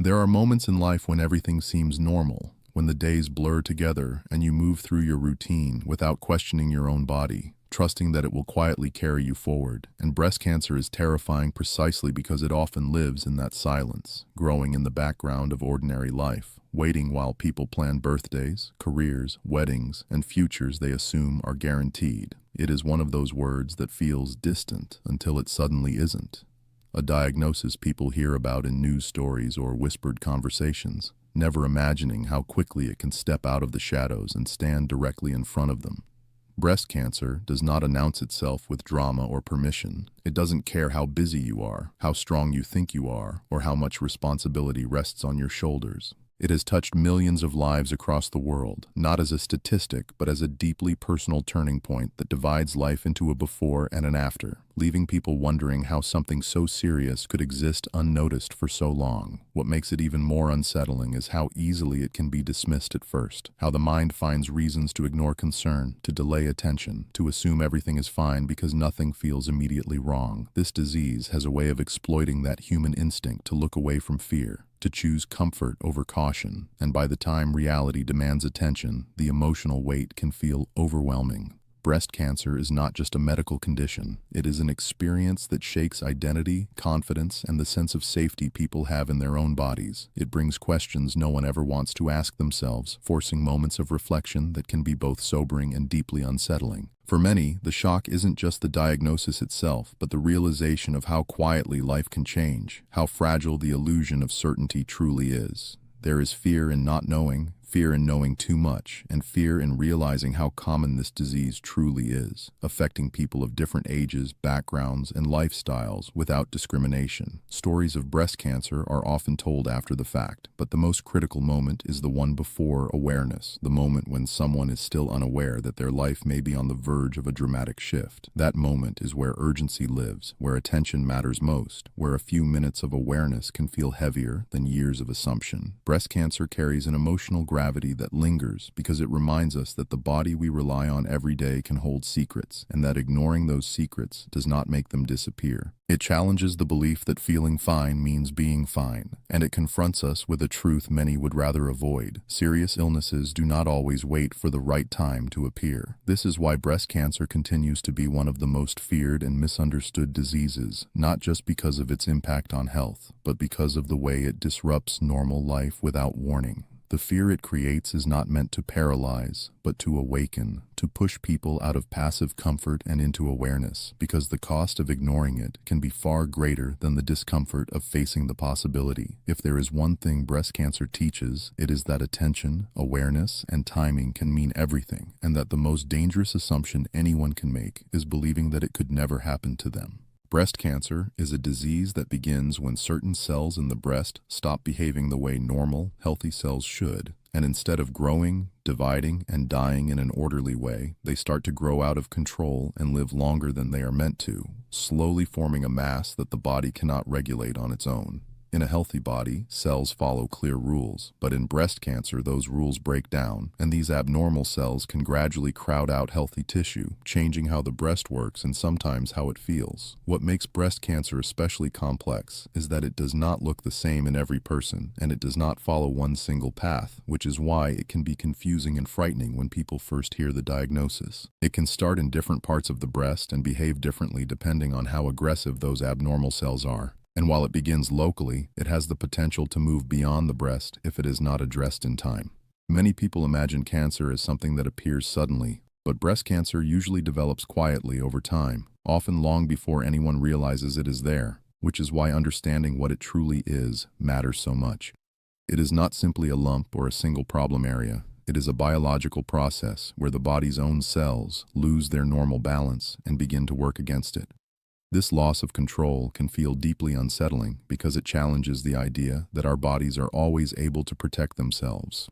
There are moments in life when everything seems normal, when the days blur together and you move through your routine without questioning your own body, trusting that it will quietly carry you forward. And breast cancer is terrifying precisely because it often lives in that silence, growing in the background of ordinary life, waiting while people plan birthdays, careers, weddings, and futures they assume are guaranteed. It is one of those words that feels distant until it suddenly isn't. A diagnosis people hear about in news stories or whispered conversations, never imagining how quickly it can step out of the shadows and stand directly in front of them. Breast cancer does not announce itself with drama or permission. It doesn't care how busy you are, how strong you think you are, or how much responsibility rests on your shoulders. It has touched millions of lives across the world, not as a statistic, but as a deeply personal turning point that divides life into a before and an after, leaving people wondering how something so serious could exist unnoticed for so long. What makes it even more unsettling is how easily it can be dismissed at first, how the mind finds reasons to ignore concern, to delay attention, to assume everything is fine because nothing feels immediately wrong. This disease has a way of exploiting that human instinct to look away from fear, to choose comfort over caution, and by the time reality demands attention, the emotional weight can feel overwhelming. Breast cancer is not just a medical condition, it is an experience that shakes identity, confidence, and the sense of safety people have in their own bodies. It brings questions no one ever wants to ask themselves, forcing moments of reflection that can be both sobering and deeply unsettling. For many, the shock isn't just the diagnosis itself, but the realization of how quietly life can change, how fragile the illusion of certainty truly is. There is fear in not knowing, fear in knowing too much, and fear in realizing how common this disease truly is, affecting people of different ages, backgrounds, and lifestyles without discrimination. Stories of breast cancer are often told after the fact, but the most critical moment is the one before awareness, the moment when someone is still unaware that their life may be on the verge of a dramatic shift. That moment is where urgency lives, where attention matters most, where a few minutes of awareness can feel heavier than years of assumption. Breast cancer carries an emotional gravity that lingers because it reminds us that the body we rely on every day can hold secrets, and that ignoring those secrets does not make them disappear. It challenges the belief that feeling fine means being fine, and it confronts us with a truth many would rather avoid. Serious illnesses do not always wait for the right time to appear. This is why breast cancer continues to be one of the most feared and misunderstood diseases, not just because of its impact on health, but because of the way it disrupts normal life without warning. The fear it creates is not meant to paralyze, but to awaken, to push people out of passive comfort and into awareness, because the cost of ignoring it can be far greater than the discomfort of facing the possibility. If there is one thing breast cancer teaches, it is that attention, awareness, and timing can mean everything, and that the most dangerous assumption anyone can make is believing that it could never happen to them. Breast cancer is a disease that begins when certain cells in the breast stop behaving the way normal, healthy cells should, and instead of growing, dividing, and dying in an orderly way, they start to grow out of control and live longer than they are meant to, slowly forming a mass that the body cannot regulate on its own. In a healthy body, cells follow clear rules, but in breast cancer, those rules break down, and these abnormal cells can gradually crowd out healthy tissue, changing how the breast works and sometimes how it feels. What makes breast cancer especially complex is that it does not look the same in every person, and it does not follow one single path, which is why it can be confusing and frightening when people first hear the diagnosis. It can start in different parts of the breast and behave differently depending on how aggressive those abnormal cells are. And while it begins locally, it has the potential to move beyond the breast if it is not addressed in time. Many people imagine cancer as something that appears suddenly, but breast cancer usually develops quietly over time, often long before anyone realizes it is there, which is why understanding what it truly is matters so much. It is not simply a lump or a single problem area. It is a biological process where the body's own cells lose their normal balance and begin to work against it. This loss of control can feel deeply unsettling because it challenges the idea that our bodies are always able to protect themselves.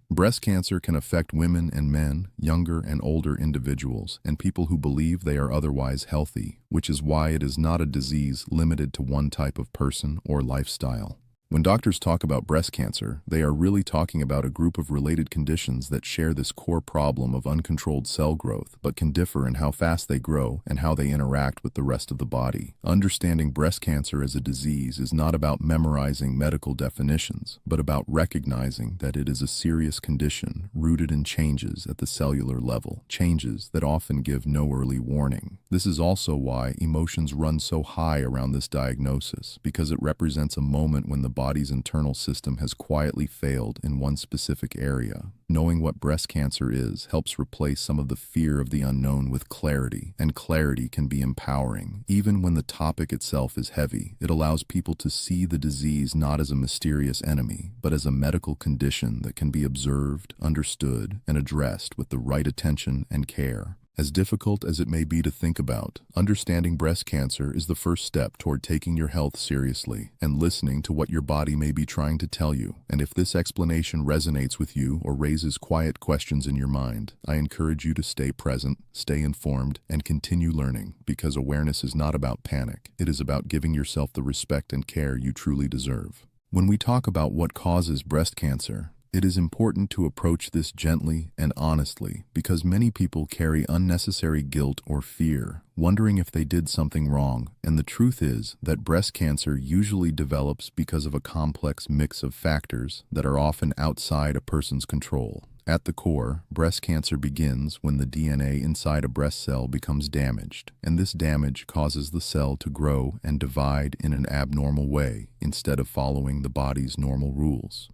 Breast cancer can affect women and men, younger and older individuals, and people who believe they are otherwise healthy, which is why it is not a disease limited to one type of person or lifestyle. When doctors talk about breast cancer, they are really talking about a group of related conditions that share this core problem of uncontrolled cell growth, but can differ in how fast they grow and how they interact with the rest of the body. Understanding breast cancer as a disease is not about memorizing medical definitions, but about recognizing that it is a serious condition rooted in changes at the cellular level, changes that often give no early warning. This is also why emotions run so high around this diagnosis, because it represents a moment when the body's internal system has quietly failed in one specific area. Knowing what breast cancer is helps replace some of the fear of the unknown with clarity, and clarity can be empowering. Even when the topic itself is heavy, it allows people to see the disease not as a mysterious enemy, but as a medical condition that can be observed, understood, and addressed with the right attention and care. As difficult as it may be to think about, understanding breast cancer is the first step toward taking your health seriously and listening to what your body may be trying to tell you. And if this explanation resonates with you or raises quiet questions in your mind, I encourage you to stay present, stay informed, and continue learning, because awareness is not about panic. It is about giving yourself the respect and care you truly deserve. When we talk about what causes breast cancer, it is important to approach this gently and honestly, because many people carry unnecessary guilt or fear, wondering if they did something wrong. And the truth is that breast cancer usually develops because of a complex mix of factors that are often outside a person's control. At the core, breast cancer begins when the DNA inside a breast cell becomes damaged, and this damage causes the cell to grow and divide in an abnormal way instead of following the body's normal rules.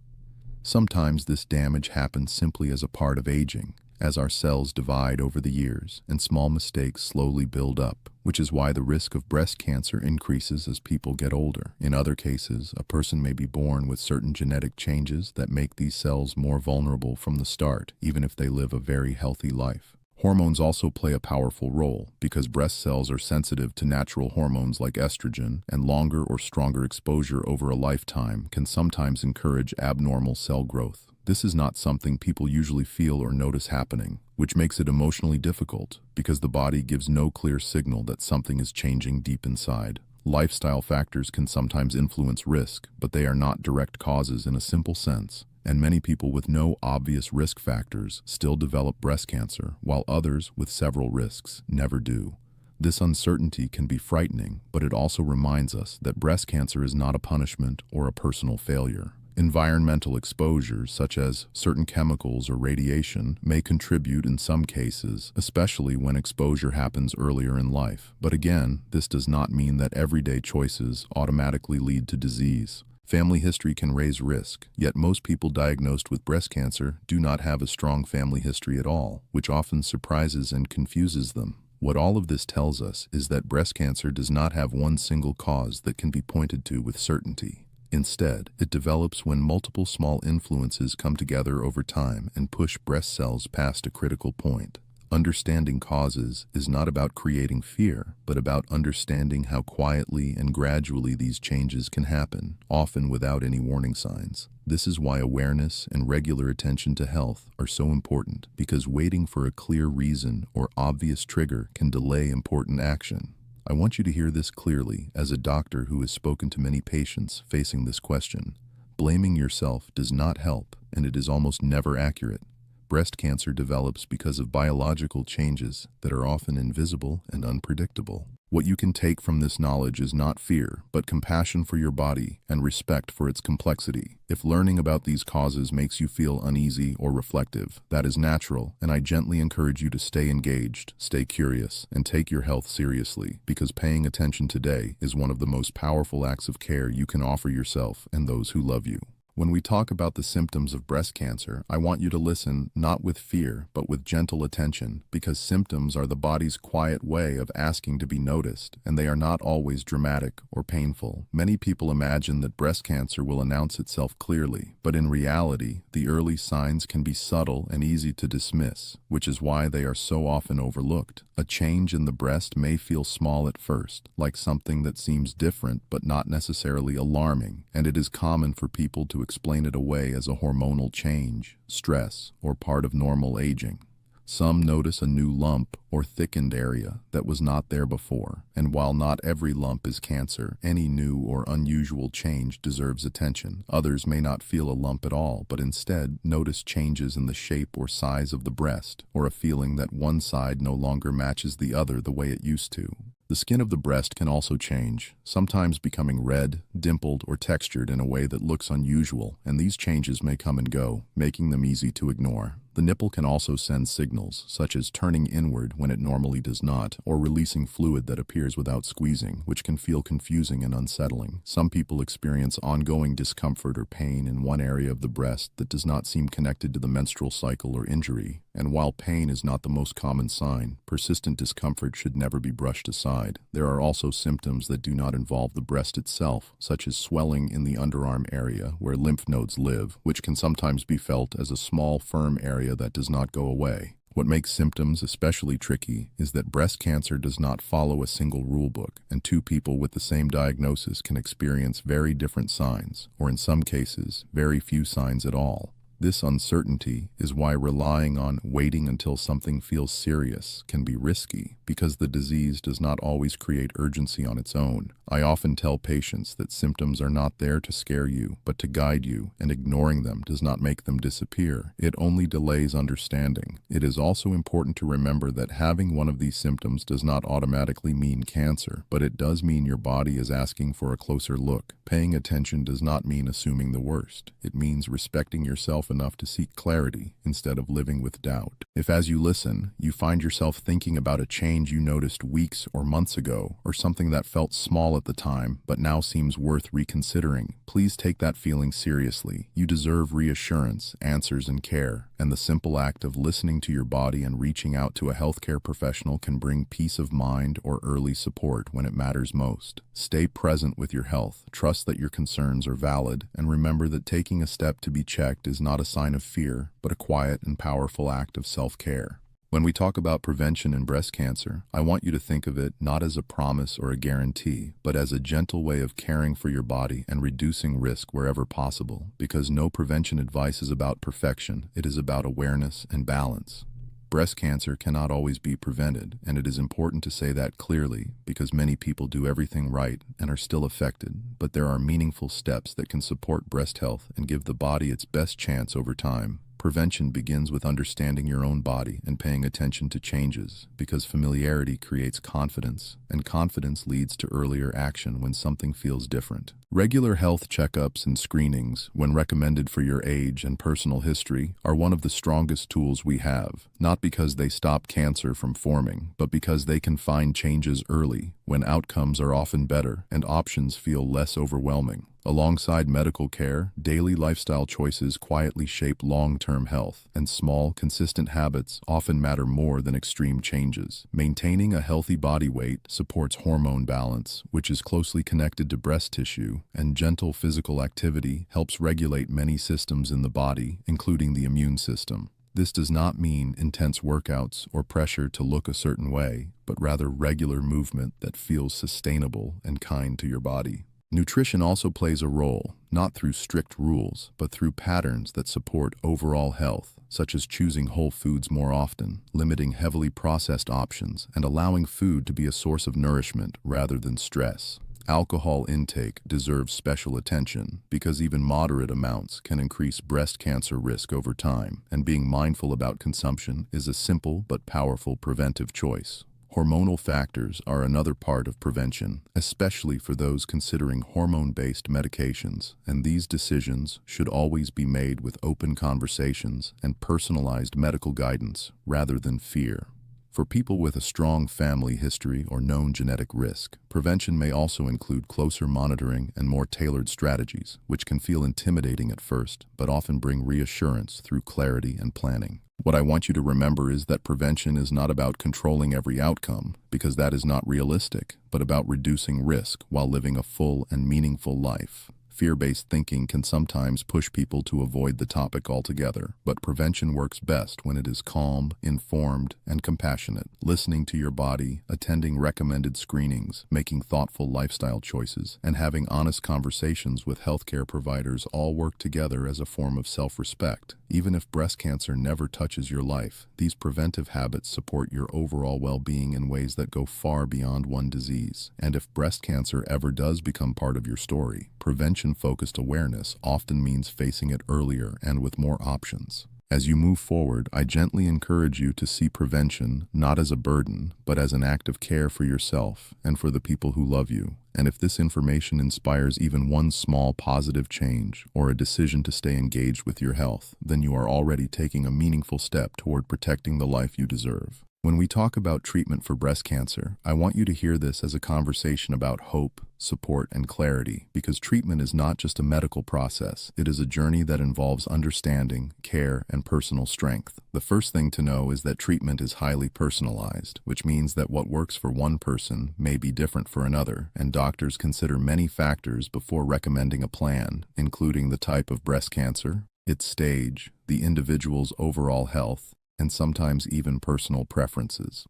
Sometimes this damage happens simply as a part of aging, as our cells divide over the years and small mistakes slowly build up, which is why the risk of breast cancer increases as people get older. In other cases, a person may be born with certain genetic changes that make these cells more vulnerable from the start, even if they live a very healthy life. Hormones also play a powerful role, because breast cells are sensitive to natural hormones like estrogen, and longer or stronger exposure over a lifetime can sometimes encourage abnormal cell growth. This is not something people usually feel or notice happening, which makes it emotionally difficult, because the body gives no clear signal that something is changing deep inside. Lifestyle factors can sometimes influence risk, but they are not direct causes in a simple sense. And many people with no obvious risk factors still develop breast cancer, while others with several risks never do. This uncertainty can be frightening, but it also reminds us that breast cancer is not a punishment or a personal failure. Environmental exposures, such as certain chemicals or radiation, may contribute in some cases, especially when exposure happens earlier in life. But again, this does not mean that everyday choices automatically lead to disease. Family history can raise risk, yet most people diagnosed with breast cancer do not have a strong family history at all, which often surprises and confuses them. What all of this tells us is that breast cancer does not have one single cause that can be pointed to with certainty. Instead, it develops when multiple small influences come together over time and push breast cells past a critical point. Understanding causes is not about creating fear, but about understanding how quietly and gradually these changes can happen, often without any warning signs. This is why awareness and regular attention to health are so important, because waiting for a clear reason or obvious trigger can delay important action. I want you to hear this clearly as a doctor who has spoken to many patients facing this question. Blaming yourself does not help, and it is almost never accurate. Breast cancer develops because of biological changes that are often invisible and unpredictable. What you can take from this knowledge is not fear, but compassion for your body and respect for its complexity. If learning about these causes makes you feel uneasy or reflective, that is natural, and I gently encourage you to stay engaged, stay curious, and take your health seriously, because paying attention today is one of the most powerful acts of care you can offer yourself and those who love you. When we talk about the symptoms of breast cancer, I want you to listen not with fear, but with gentle attention, because symptoms are the body's quiet way of asking to be noticed, and they are not always dramatic or painful. Many people imagine that breast cancer will announce itself clearly, but in reality, the early signs can be subtle and easy to dismiss, which is why they are so often overlooked. A change in the breast may feel small at first, like something that seems different but not necessarily alarming, and it is common for people to explain it away as a hormonal change, stress, or part of normal aging. Some notice a new lump or thickened area that was not there before. And while not every lump is cancer, any new or unusual change deserves attention. Others may not feel a lump at all, but instead notice changes in the shape or size of the breast, or a feeling that one side no longer matches the other the way it used to. The skin of the breast can also change, sometimes becoming red, dimpled, or textured in a way that looks unusual, and these changes may come and go, making them easy to ignore. The nipple can also send signals, such as turning inward when it normally does not, or releasing fluid that appears without squeezing, which can feel confusing and unsettling. Some people experience ongoing discomfort or pain in one area of the breast that does not seem connected to the menstrual cycle or injury. And while pain is not the most common sign, persistent discomfort should never be brushed aside. There are also symptoms that do not involve the breast itself, such as swelling in the underarm area where lymph nodes live, which can sometimes be felt as a small, firm area that does not go away. What makes symptoms especially tricky is that breast cancer does not follow a single rule book, and two people with the same diagnosis can experience very different signs, or in some cases, very few signs at all. This uncertainty is why relying on waiting until something feels serious can be risky, because the disease does not always create urgency on its own. I often tell patients that symptoms are not there to scare you, but to guide you, and ignoring them does not make them disappear. It only delays understanding. It is also important to remember that having one of these symptoms does not automatically mean cancer, but it does mean your body is asking for a closer look. Paying attention does not mean assuming the worst. It means respecting yourself enough to seek clarity instead of living with doubt. If as you listen, you find yourself thinking about a change you noticed weeks or months ago, or something that felt small at the time but now seems worth reconsidering, please take that feeling seriously. You deserve reassurance, answers, and care, and the simple act of listening to your body and reaching out to a healthcare professional can bring peace of mind or early support when it matters most. Stay present with your health, trust that your concerns are valid, and remember that taking a step to be checked is not a sign of fear, but a quiet and powerful act of self-care. When we talk about prevention in breast cancer, I want you to think of it not as a promise or a guarantee, but as a gentle way of caring for your body and reducing risk wherever possible, because no prevention advice is about perfection, it is about awareness and balance. Breast cancer cannot always be prevented, and it is important to say that clearly because many people do everything right and are still affected, but there are meaningful steps that can support breast health and give the body its best chance over time. Prevention begins with understanding your own body and paying attention to changes, because familiarity creates confidence, and confidence leads to earlier action when something feels different. Regular health checkups and screenings, when recommended for your age and personal history, are one of the strongest tools we have, not because they stop cancer from forming, but because they can find changes early, when outcomes are often better and options feel less overwhelming. Alongside medical care, daily lifestyle choices quietly shape long-term health, and small, consistent habits often matter more than extreme changes. Maintaining a healthy body weight supports hormone balance, which is closely connected to breast tissue, and gentle physical activity helps regulate many systems in the body, including the immune system. This does not mean intense workouts or pressure to look a certain way, but rather regular movement that feels sustainable and kind to your body. Nutrition also plays a role, not through strict rules, but through patterns that support overall health, such as choosing whole foods more often, limiting heavily processed options, and allowing food to be a source of nourishment rather than stress. Alcohol intake deserves special attention because even moderate amounts can increase breast cancer risk over time, and being mindful about consumption is a simple but powerful preventive choice. Hormonal factors are another part of prevention, especially for those considering hormone-based medications, and these decisions should always be made with open conversations and personalized medical guidance rather than fear. For people with a strong family history or known genetic risk, prevention may also include closer monitoring and more tailored strategies, which can feel intimidating at first, but often bring reassurance through clarity and planning. What I want you to remember is that prevention is not about controlling every outcome, because that is not realistic, but about reducing risk while living a full and meaningful life. Fear-based thinking can sometimes push people to avoid the topic altogether, but prevention works best when it is calm, informed, and compassionate. Listening to your body, attending recommended screenings, making thoughtful lifestyle choices, and having honest conversations with healthcare providers all work together as a form of self-respect. Even if breast cancer never touches your life, these preventive habits support your overall well-being in ways that go far beyond one disease. And if breast cancer ever does become part of your story, prevention-focused awareness often means facing it earlier and with more options. As you move forward, I gently encourage you to see prevention not as a burden, but as an act of care for yourself and for the people who love you. And if this information inspires even one small positive change or a decision to stay engaged with your health, then you are already taking a meaningful step toward protecting the life you deserve. When we talk about treatment for breast cancer, I want you to hear this as a conversation about hope, support, and clarity, because treatment is not just a medical process. It is a journey that involves understanding, care, and personal strength. The first thing to know is that treatment is highly personalized, which means that what works for one person may be different for another, and doctors consider many factors before recommending a plan, including the type of breast cancer, its stage, the individual's overall health, and sometimes even personal preferences.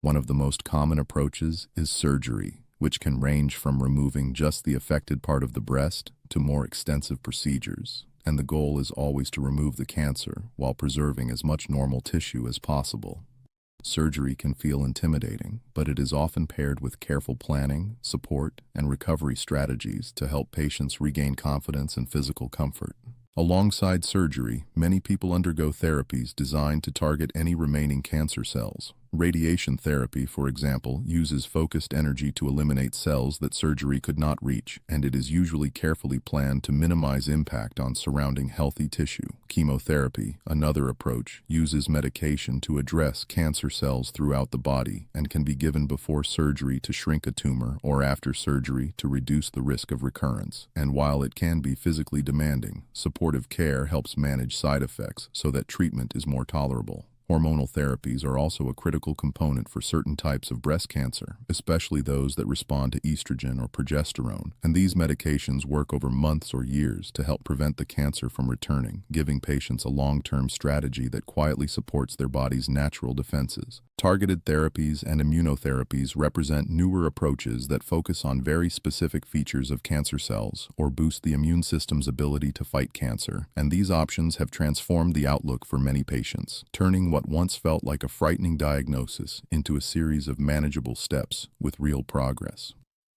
One of the most common approaches is surgery, which can range from removing just the affected part of the breast to more extensive procedures. And the goal is always to remove the cancer while preserving as much normal tissue as possible. Surgery can feel intimidating, but it is often paired with careful planning, support, and recovery strategies to help patients regain confidence and physical comfort. Alongside surgery, many people undergo therapies designed to target any remaining cancer cells. Radiation therapy, for example, uses focused energy to eliminate cells that surgery could not reach, and it is usually carefully planned to minimize impact on surrounding healthy tissue. Chemotherapy, another approach, uses medication to address cancer cells throughout the body and can be given before surgery to shrink a tumor or after surgery to reduce the risk of recurrence. And while it can be physically demanding, supportive care helps manage side effects so that treatment is more tolerable. Hormonal therapies are also a critical component for certain types of breast cancer, especially those that respond to estrogen or progesterone, and these medications work over months or years to help prevent the cancer from returning, giving patients a long-term strategy that quietly supports their body's natural defenses. Targeted therapies and immunotherapies represent newer approaches that focus on very specific features of cancer cells or boost the immune system's ability to fight cancer, and these options have transformed the outlook for many patients, turning what once felt like a frightening diagnosis into a series of manageable steps with real progress.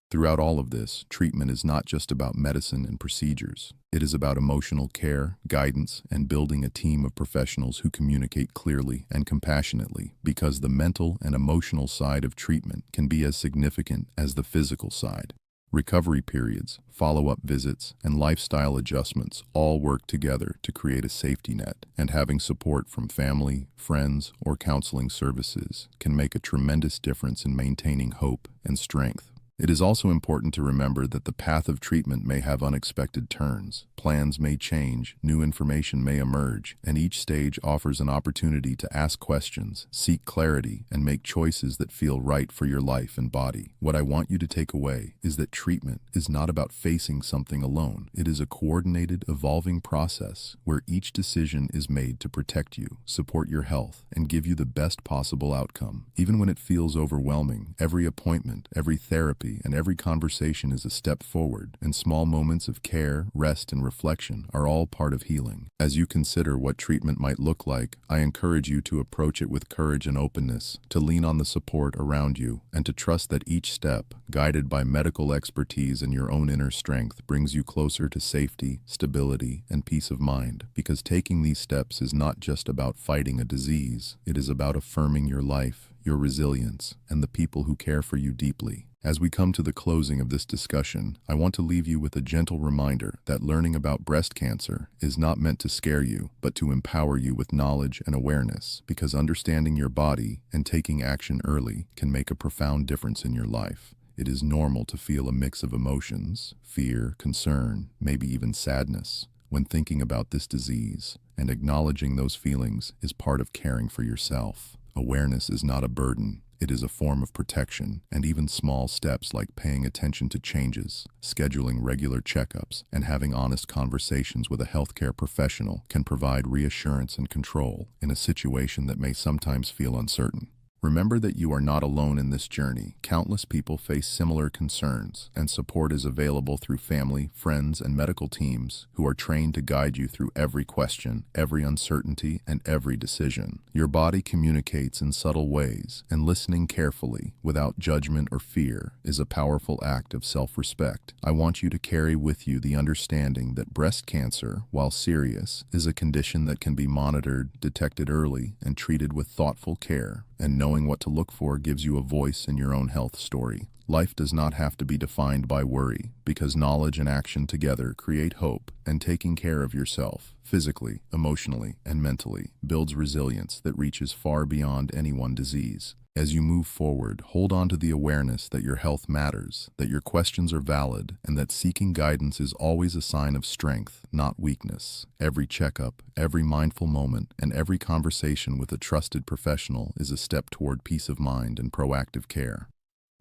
Throughout all of this, treatment is not just about medicine and procedures. It is about emotional care, guidance, and building a team of professionals who communicate clearly and compassionately, because the mental and emotional side of treatment can be as significant as the physical side. Recovery periods, follow-up visits, and lifestyle adjustments all work together to create a safety net, and having support from family, friends, or counseling services can make a tremendous difference in maintaining hope and strength. It is also important to remember that the path of treatment may have unexpected turns. Plans may change, new information may emerge, and each stage offers an opportunity to ask questions, seek clarity, and make choices that feel right for your life and body. What I want you to take away is that treatment is not about facing something alone. It is a coordinated, evolving process where each decision is made to protect you, support your health, and give you the best possible outcome. Even when it feels overwhelming, every appointment, every therapy, and every conversation is a step forward, and small moments of care, rest, and reflection are all part of healing. As you consider what treatment might look like, I encourage you to approach it with courage and openness, to lean on the support around you, and to trust that each step, guided by medical expertise and your own inner strength, brings you closer to safety, stability, and peace of mind. Because taking these steps is not just about fighting a disease, it is about affirming your life, your resilience, and the people who care for you deeply. As we come to the closing of this discussion, I want to leave you with a gentle reminder that learning about breast cancer is not meant to scare you, but to empower you with knowledge and awareness, because understanding your body and taking action early can make a profound difference in your life. It is normal to feel a mix of emotions, fear, concern, maybe even sadness, when thinking about this disease, and acknowledging those feelings is part of caring for yourself. Awareness is not a burden. It is a form of protection, and even small steps like paying attention to changes, scheduling regular checkups, and having honest conversations with a healthcare professional can provide reassurance and control in a situation that may sometimes feel uncertain. Remember that you are not alone in this journey. Countless people face similar concerns, and support is available through family, friends, and medical teams who are trained to guide you through every question, every uncertainty, and every decision. Your body communicates in subtle ways, and listening carefully, without judgment or fear, is a powerful act of self-respect. I want you to carry with you the understanding that breast cancer, while serious, is a condition that can be monitored, detected early, and treated with thoughtful care. And knowing what to look for gives you a voice in your own health story. Life does not have to be defined by worry, because knowledge and action together create hope, and taking care of yourself, physically, emotionally, and mentally, builds resilience that reaches far beyond any one disease. As you move forward, hold on to the awareness that your health matters, that your questions are valid, and that seeking guidance is always a sign of strength, not weakness. Every checkup, every mindful moment, and every conversation with a trusted professional is a step toward peace of mind and proactive care.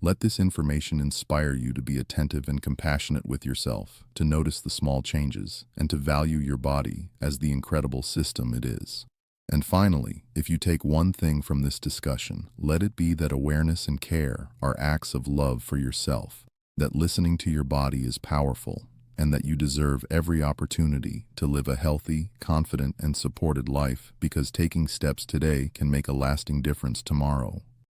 Let this information inspire you to be attentive and compassionate with yourself, to notice the small changes, and to value your body as the incredible system it is. And finally, if you take one thing from this discussion, let it be that awareness and care are acts of love for yourself, that listening to your body is powerful, and that you deserve every opportunity to live a healthy, confident, and supported life, because taking steps today can make a lasting difference tomorrow.